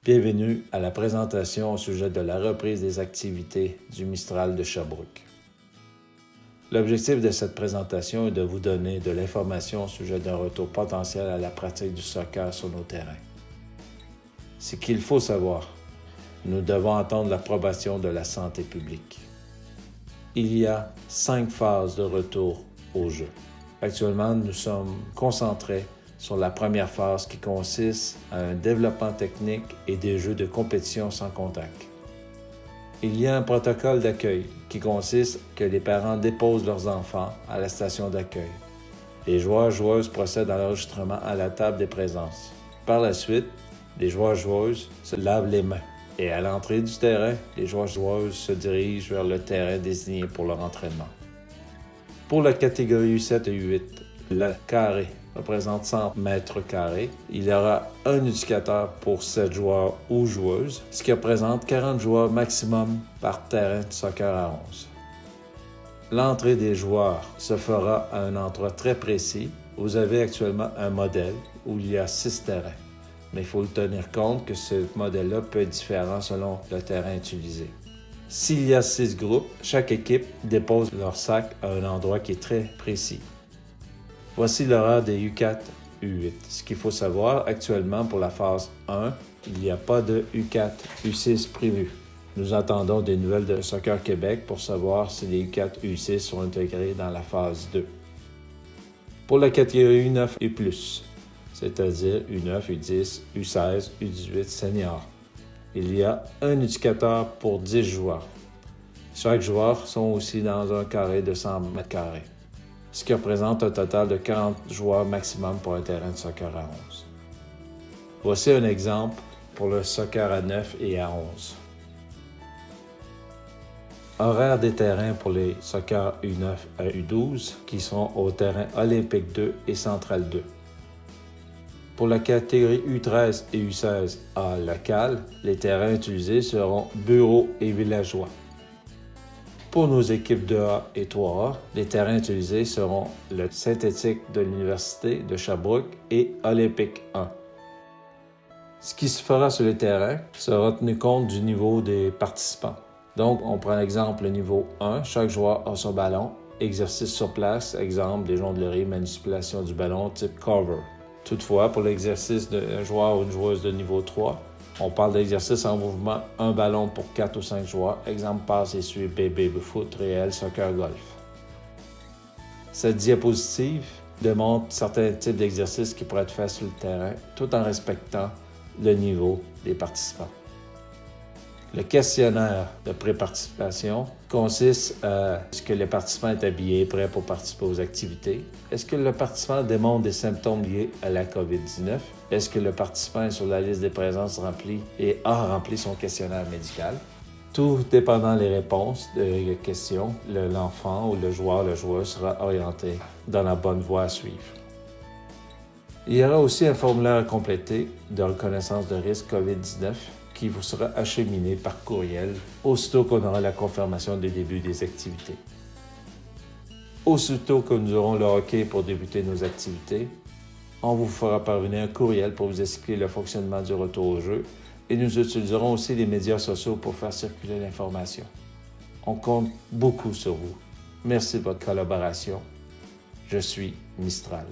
Bienvenue à la présentation au sujet de la reprise des activités du Mistral de Sherbrooke. L'objectif de cette présentation est de vous donner de l'information au sujet d'un retour potentiel à la pratique du soccer sur nos terrains. Ce qu'il faut savoir, nous devons attendre l'approbation de la santé publique. Il y a 5 phases de retour au jeu. Actuellement, nous sommes concentrés sur la première phase qui consiste à un développement technique et des jeux de compétition sans contact. Il y a un protocole d'accueil qui consiste que les parents déposent leurs enfants à la station d'accueil. Les joueurs-joueuses procèdent à l'enregistrement à la table des présences. Par la suite, les joueurs-joueuses se lavent les mains et à l'entrée du terrain, les joueurs-joueuses se dirigent vers le terrain désigné pour leur entraînement. Pour la catégorie U7 et U8, le carré représente 100 mètres carrés. Il y aura un éducateur pour 7 joueurs ou joueuses, ce qui représente 40 joueurs maximum par terrain de soccer à 11. L'entrée des joueurs se fera à un endroit très précis. Vous avez actuellement un modèle où il y a 6 terrains, mais il faut le tenir compte que ce modèle-là peut être différent selon le terrain utilisé. S'il y a 6 groupes, chaque équipe dépose leur sac à un endroit qui est très précis. Voici l'horaire des U4, U8. Ce qu'il faut savoir, actuellement pour la phase 1, il n'y a pas de U4, U6 prévu. Nous attendons des nouvelles de Soccer Québec pour savoir si les U4, U6 sont intégrés dans la phase 2. Pour la catégorie U9 et plus, c'est-à-dire U9, U10, U16, U18 senior, il y a un éducateur pour 10 joueurs. Chaque joueur sont aussi dans un carré de 100 mètres carrés, ce qui représente un total de 40 joueurs maximum pour un terrain de soccer à 11. Voici un exemple pour le soccer à 9 et à 11. Horaire des terrains pour les soccer U9 à U12 qui sont au terrain Olympique 2 et Central 2. Pour la catégorie U13 et U16 à local, les terrains utilisés seront bureaux et villageois. Pour nos équipes 2A et 3A, les terrains utilisés seront le synthétique de l'Université de Sherbrooke et Olympique 1. Ce qui se fera sur les terrains sera tenu compte du niveau des participants. Donc, on prend l'exemple le niveau 1, chaque joueur a son ballon, exercice sur place, exemple des jongleries, manipulation du ballon type cover. Toutefois, pour l'exercice d'un joueur ou une joueuse de niveau 3, on parle d'exercice en mouvement, un ballon pour 4 ou 5 joueurs, exemple passe, essuie, baby, foot, réel, soccer, golf. Cette diapositive démontre certains types d'exercices qui pourraient être faits sur le terrain, tout en respectant le niveau des participants. Le questionnaire de pré-participation consiste à ce que les participants est habillé, prêt pour participer aux activités. Est-ce que le participant démontre des symptômes liés à la COVID-19? Est-ce que le participant est sur la liste des présences remplies et a rempli son questionnaire médical? Tout dépendant des réponses des questions, l'enfant ou le joueur sera orienté dans la bonne voie à suivre. Il y aura aussi un formulaire à compléter de reconnaissance de risque COVID-19 qui vous sera acheminé par courriel aussitôt qu'on aura la confirmation du début des activités. Aussitôt que nous aurons le OK pour débuter nos activités, on vous fera parvenir un courriel pour vous expliquer le fonctionnement du retour au jeu et nous utiliserons aussi les médias sociaux pour faire circuler l'information. On compte beaucoup sur vous. Merci de votre collaboration. Je suis Mistral.